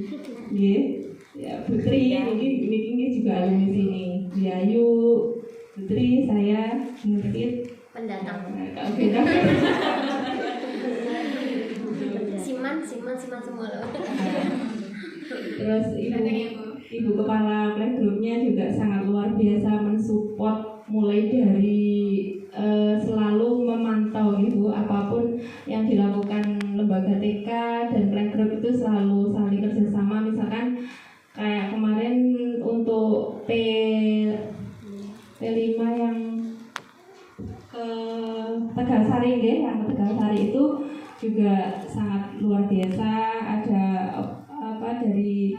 ya Putri ini juga alumni sini, Bu Yayu, Putri, saya, Mufid, pendatang. beda. Siman semua loh. Terus ibu kepala playgroup-nya juga sangat luar biasa mensupport, mulai dari selalu memantau ibu apapun yang dilakukan lembaga TK dan playgroup itu selalu saling kerjasama. Misalkan kayak kemarin untuk P5 yang ke Tegalsari yang ke Tegalsari itu juga sangat luar biasa. Ada dari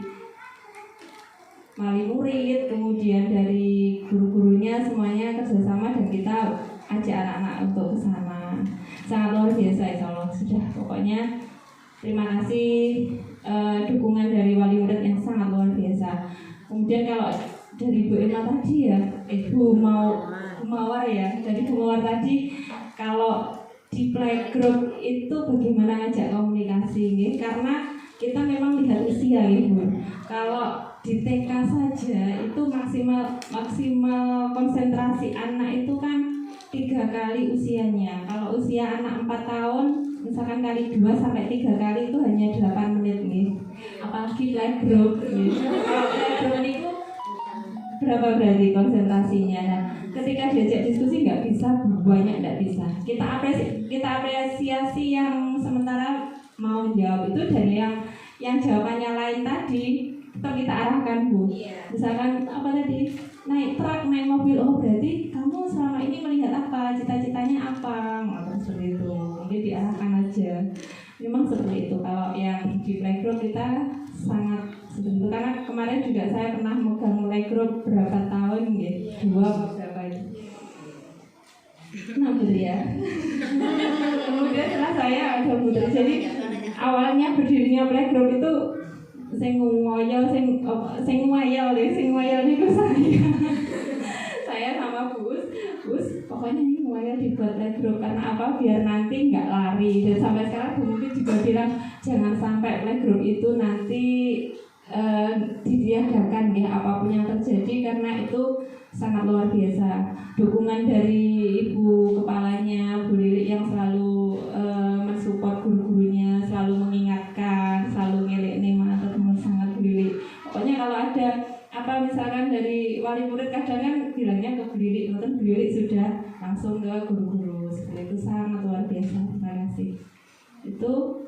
wali murid, kemudian dari guru-gurunya semuanya kerjasama dan kita ajak anak-anak untuk ke sana. Sangat luar biasa insya Allah. Sudah, pokoknya terima kasih dukungan dari wali murid yang sangat luar biasa. Kemudian kalau dari Bu Emma tadi ya, Bu Mawar ya, dari Bu Mawar tadi kalau di playgroup itu bagaimana ngajak komunikasi gitu? Karena kita memang lihat usia ibu. Kalau di TK saja itu maksimal konsentrasi anak itu kan 3 kali usianya. Kalau usia anak 4 tahun misalkan kali 2 sampai 3 kali itu hanya 8 menit nih. Apalagi playgroup gitu. Kalau playgroup itu berapa berarti konsentrasinya? Nah, ketika diajak diskusi nggak bisa, banyak nggak bisa. Kita apresiasi yang sementara mau jawab itu, dan yang jawabannya lain tadi tetap kita arahkan Bu. Misalkan apa tadi, naik truk, naik mobil, oh berarti kamu selama ini melihat apa, cita-citanya apa, seperti itu. Mungkin diarahkan aja. Memang seperti itu. Kalau yang di playgroup kita sangat seperti itu, karena kemarin juga saya pernah megang playgroup berapa tahun gitu, 2 atau berapa itu. Nah betul ya. Kemudian setelah saya ada putri, jadi awalnya berdirinya playgroup itu sing ngoyol itu saya sama Bus pokoknya ini ngoyol dibuat playgroup karena apa, biar nanti nggak lari. Dan sampai sekarang Bu Muti juga bilang jangan sampai playgroup itu nanti ditiadakan ya, apapun yang terjadi, karena itu sangat luar biasa. Dukungan dari ibu kepalanya Bu Lilik yang selalu mensupport guru-gurunya, selalu mengingatkan, selalu ngelek manut sangat Bu Lilik. Pokoknya kalau ada apa misalkan dari wali murid kadang kan bilangnya ke Bu Lilik, Bu Lilik sudah langsung ke guru-guru. Seperti itu sangat luar biasa. Terima kasih. Itu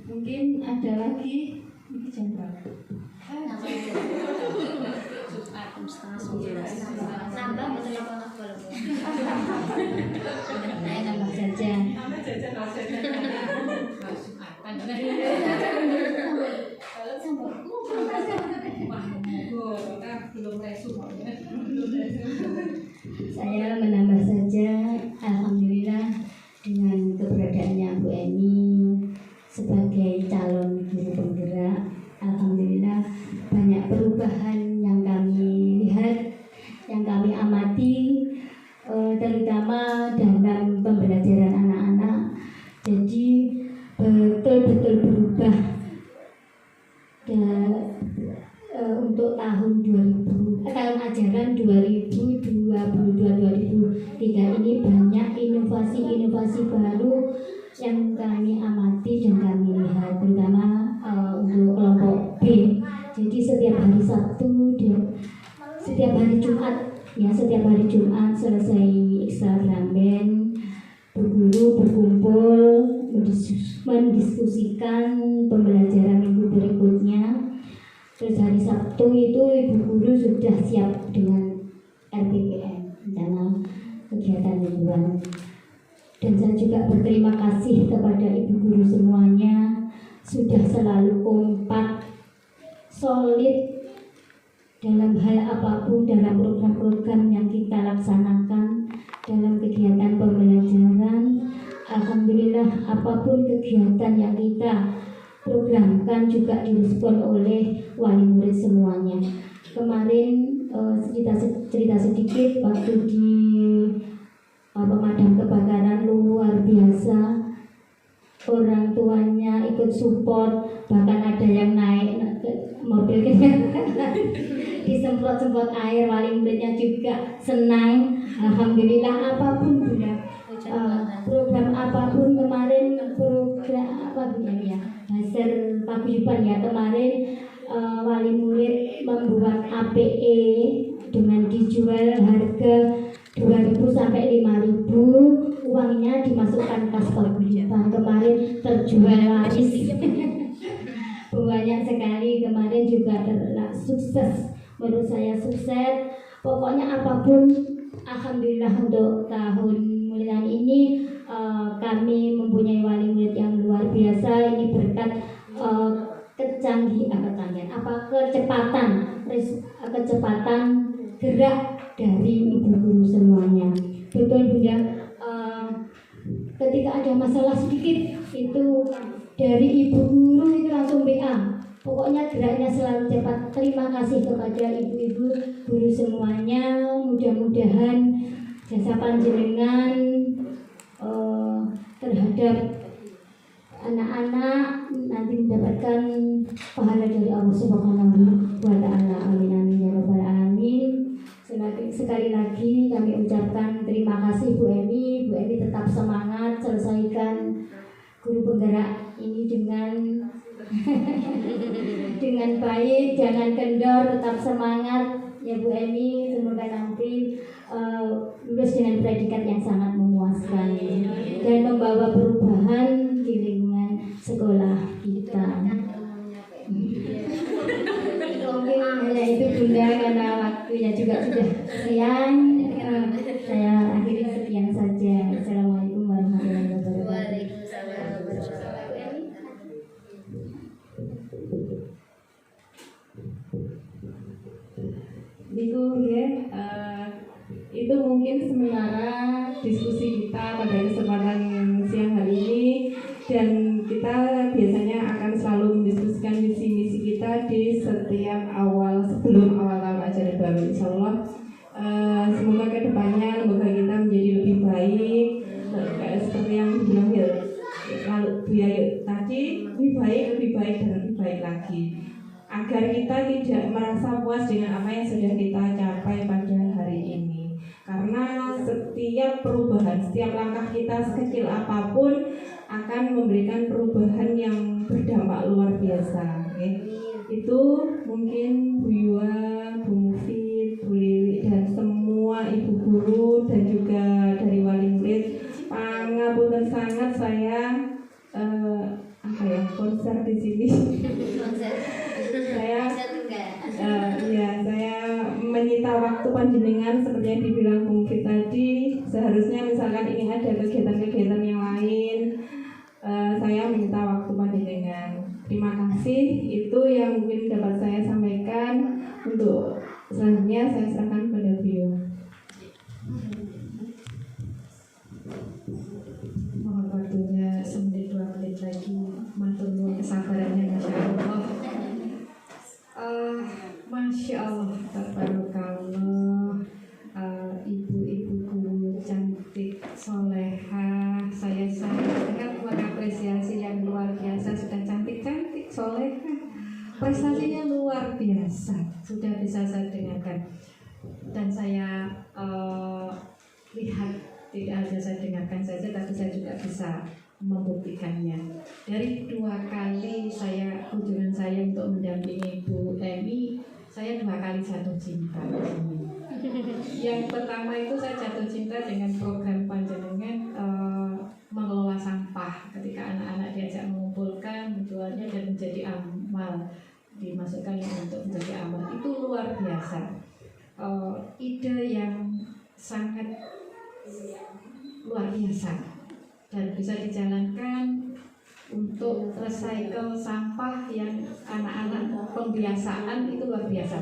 mungkin ada lagi. Ini jam berapa? Nambah betul apa? Nambah jajan. Saya menambah saja, alhamdulillah dengan keberadaannya Bu Eni sebagai calon guru penggerak, alhamdulillah banyak perubahan yang kami lihat, yang kami amati, terutama dalam pembelajaran anak-anak. Jadi betul-betul berubah untuk tahun ajaran 2022-2023 ini banyak inovasi-inovasi baru yang kami amati dan kami lihat, terutama untuk kelompok B. Jadi setiap hari Sabtu dan setiap hari Jumat selesai Instagram band, berguru berkumpul mendiskusikan pembelajaran minggu berikutnya. Terus hari Sabtu itu ibu guru sudah siap dengan RPPM, rencana kegiatan mingguan. Dan saya juga berterima kasih kepada ibu guru semuanya, sudah selalu kompak, solid dalam hal apapun, dalam program-program yang kita laksanakan dalam kegiatan pembelajaran. Alhamdulillah apapun kegiatan yang kita programkan juga direspon oleh wali murid semuanya. Kemarin cerita sedikit waktu di pemadam kebakaran luar biasa, orang tuanya ikut ikut support, bahkan ada yang naik ke mobil disemprot-semprot air, wali muridnya juga senang. Alhamdulillah. Apapun Bunda, program apapun kemarin, program apa Bunda ya, hasil paguyuban ya kemarin, wali murid membuat APE dengan dijual harga 2.000 sampai 5.000, uangnya dimasukkan kas paguyuban. Kemarin terjual laris. Banyak sekali kemarin juga sukses, menurut saya sukses. Pokoknya apapun, alhamdulillah untuk tahun mulian ini kami mempunyai wali murid yang luar biasa. Ini berkat kecepatan gerak dari ibu guru semuanya. Betul Bunda, ketika ada masalah sedikit itu dari ibu guru itu langsung WA. Pokoknya geraknya selalu cepat. Terima kasih kepada ibu-ibu guru semuanya. Mudah-mudahan jasa panjenengan terhadap anak-anak nanti mendapatkan pahala dari Allah Subhanahu wa Ta'ala. Amin amin ya rabbal alamin. Sekali lagi kami ucapkan terima kasih Bu Emi. Bu Emi tetap semangat selesaikan guru penggerak ini dengan baik, jangan kendor, tetap semangat ya Bu Emi. Semoga nanti lulus dengan predikat yang sangat memuaskan dan membawa perubahan di lingkungan sekolah kita. Mungkin hanya itu Bunda, karena waktunya juga sudah siang. Saya akhiri sekian saja. Assalamualaikum warahmatullahi wabarakatuh. Waalaikumsalam warahmatullahi wabarakatuh. Itu mungkin sementara diskusi kita pada kesempatan siang hari ini, dan kita biasanya akan selalu mendiskusikan visi-misi kita di setiap sebelum awal tahun ajaran baru. Insya Allah semoga kedepannya lembaga kita menjadi lebih baik, seperti yang dibilang Bu Yayu tadi, lebih baik dan lebih baik lagi, agar kita tidak merasa puas dengan apa yang sudah kita capai pada hari ini. Karena setiap perubahan, setiap langkah kita sekecil apapun akan memberikan perubahan yang berdampak luar biasa. Okay? Itu mungkin Bu Yua, Bu Mufid, Bu Lili, dan semua ibu guru dan juga dari wali murid. Pangapunten sangat saya konser di sini. Saya menyita waktu panjenengan seperti yang dibilang Bu Mufid tadi. Seharusnya misalkan ini ada kegiatan-kegiatan yang lain, saya minta waktu panjenengan. Terima kasih, itu yang mungkin dapat saya sampaikan. Untuk selanjutnya saya serahkan kepada beliau. Mohon waktunya semenit 2 menit lagi. Matur nuwun kesabarannya, Masya Allah. Masya Allah, tabarakallah. Ibu-ibu guru cantik, soleha. Saya sangat mengapresiasi yang luar biasa. Sudah cantik-cantik, soleha, prestasinya luar biasa. Sudah bisa saya dengarkan. Dan saya lihat, tidak hanya saya dengarkan saja, tapi saya juga bisa membuktikannya. Dari 2 kali kunjungan saya untuk mendampingi Bu Emi, saya 2 kali jatuh cinta. Yang pertama itu saya jatuh cinta dengan program panjenengan mengelola sampah. Ketika anak-anak diajak mengumpulkan, menjualnya dan menjadi amal, dimasukkannya untuk menjadi amal, itu luar biasa. Ide yang sangat luar biasa dan bisa dijalankan untuk recycle sampah yang anak-anak pembiasaan, itu luar biasa.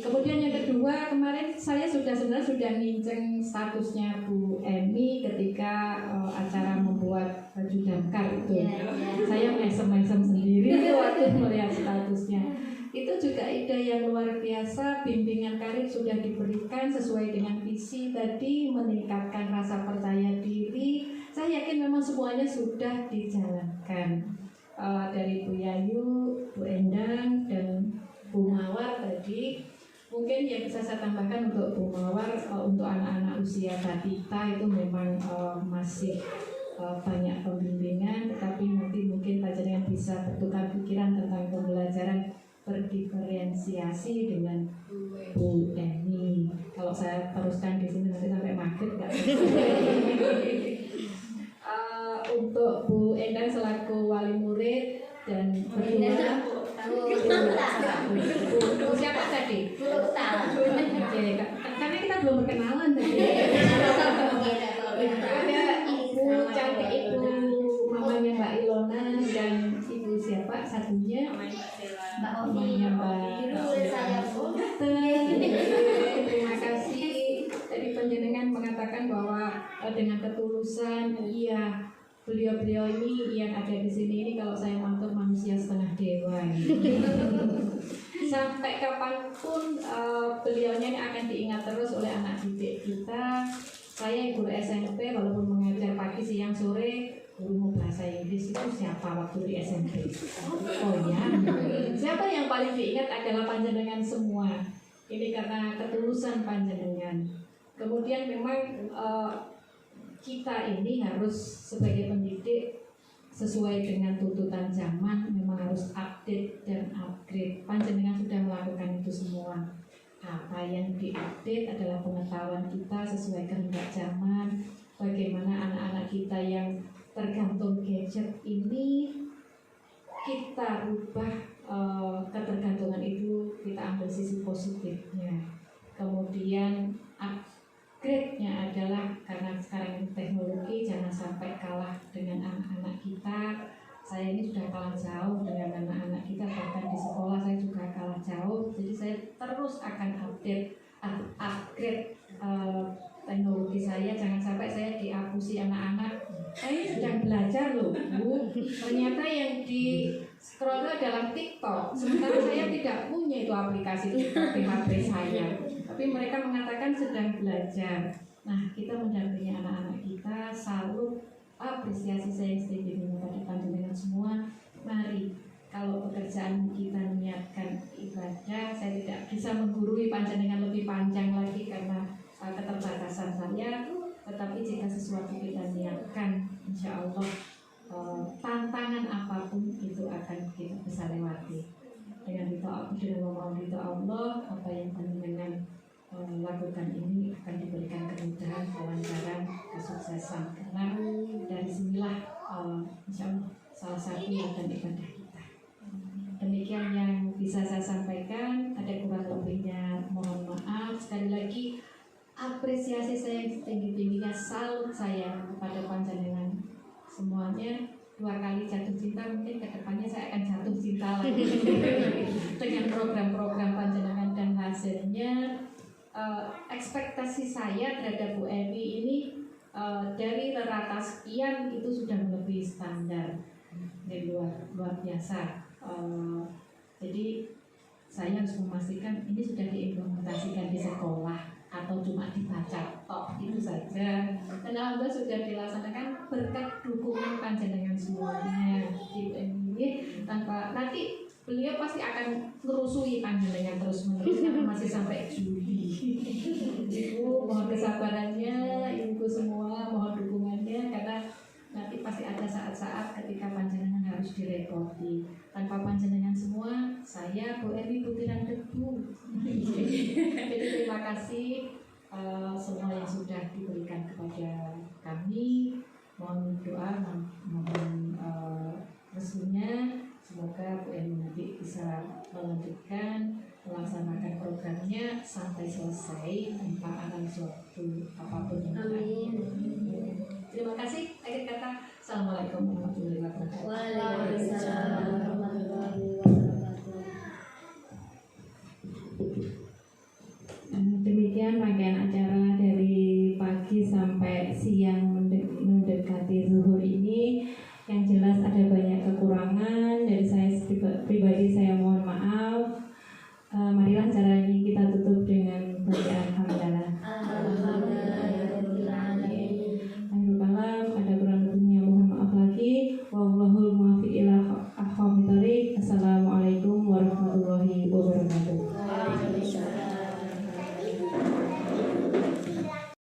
Kemudian yang kedua, kemarin saya sebenarnya sudah nginceng statusnya Bu Emi ketika acara membuat baju damkar itu. Saya mesem-mesem sendiri waktu melihat statusnya. Itu juga ide yang luar biasa. Bimbingan karir sudah diberikan sesuai dengan visi tadi, meningkatkan rasa percaya diri. Saya yakin memang semuanya sudah dijalankan. dari Bu Yayu, Bu Endang, dan Bu Mawar tadi. Mungkin yang bisa saya tambahkan untuk Bu Mawar, untuk anak-anak usia balita itu memang masih banyak pembimbingan, tetapi nanti mungkin panjenengan bisa bertukar pikiran tentang pembelajaran berdiferensiasi dengan Bu Eni. Kalau saya teruskan di sini nanti sampai maghrib nggak untuk Bu Endang selaku wali murid dan berdua Bu siapa tadi? Oke, karena kita belum berkenalan tadi. Ada Ibu cantik, Ibu mamanya Mbak Ilona, dan Ibu siapa satunya? Mbak Mamanya Mbak. Terima kasih. Tadi panjenengan mengatakan bahwa dengan ketulusan, iya, beliau-beliau ini yang ada di sini ini kalau saya mantuk manusia setengah dewa ini. Sampai kapanpun beliaunya ini akan diingat terus oleh anak didik kita. Saya guru SMP walaupun mengajar pagi, siang, sore, guru bahasa Inggris itu siapa waktu di SMP? Oh ya, siapa yang paling diingat adalah panjenengan semua. Ini karena ketulusan panjenengan. Kemudian memang kita ini harus sebagai pendidik sesuai dengan tuntutan zaman, memang harus update dan upgrade. Panjenengan sudah melakukan itu semua. Apa yang diupdate adalah pengetahuan kita sesuai kehendak zaman. Bagaimana anak-anak kita yang tergantung gadget ini kita rubah ketergantungan itu, kita ambil sisi positifnya. Kemudian upgrade-nya adalah karena sekarang teknologi, jangan sampai kalah dengan anak-anak kita. Saya ini sudah kalah jauh dengan anak-anak kita, bahkan di sekolah saya juga kalah jauh. Jadi saya terus akan upgrade teknologi saya. Jangan sampai saya diapusi anak-anak. Saya sedang belajar loh, Bu. Ternyata yang di scroll itu adalah TikTok. Sementara saya tidak punya itu aplikasi TikTok di HP saya. Tapi mereka mengatakan sedang belajar. Nah, kita mendampingi anak-anak kita, salut, apresiasi saya sendiri kepada panjenengan semua. Mari, kalau pekerjaan kita niatkan ibadah, saya tidak bisa menggurui panjenengan lebih panjang lagi karena keterbatasan saya. Tetapi jika sesuatu kita niatkan, insya Allah tantangan apapun itu akan kita bisa lewati. Dengan memohon ridho Allah, apa yang panjenengan lakukan ini akan diberikan kemudahan, kelancaran, kesuksesan. Karena dari sinilah insya Allah salah satu yang akan ibadah kita. Demikian yang bisa saya sampaikan. Ada kurang lebihnya mohon maaf. Sekali lagi apresiasi saya yang setinggi-tingginya, salut saya kepada panjenengan semuanya. 2 kali jatuh cinta, mungkin kedepannya saya akan jatuh cinta lagi dengan program-program panjenengan, dan hasilnya ekspektasi saya terhadap Bu Eni ini dari rata sekian itu sudah melebihi standar. Ini luar biasa. Jadi saya harus memastikan ini sudah diimplementasikan di sekolah atau cuma dibaca tok itu saja. Dan alhamdulillah sudah dilaksanakan berkat dukungan panjenengan semuanya. Ini tanpa nanti beliau pasti akan ngerusui panjenengan terus menerus karena masih sampai Juli. Ibu mohon kesabarannya, ibu semua mohon dukungannya, karena nanti pasti ada saat-saat ketika panjenengan harus direpoti. Tanpa panjenengan semua, saya Bu Eni butiran debu. Jadi terima kasih semua yang sudah diberikan kepada kami. Mohon doa, mohon restunya. Semoga Bu Eni nanti bisa melanjutkan melaksanakan programnya sampai selesai tanpa ada suatu apapun yang Amin. Terima kasih. Akhir kata, Assalamualaikum warahmatullahi wabarakatuh. Waalaikumsalam warahmatullahi wabarakatuh. Demikian rangkaian acara dari pagi sampai siang mendekati zuhur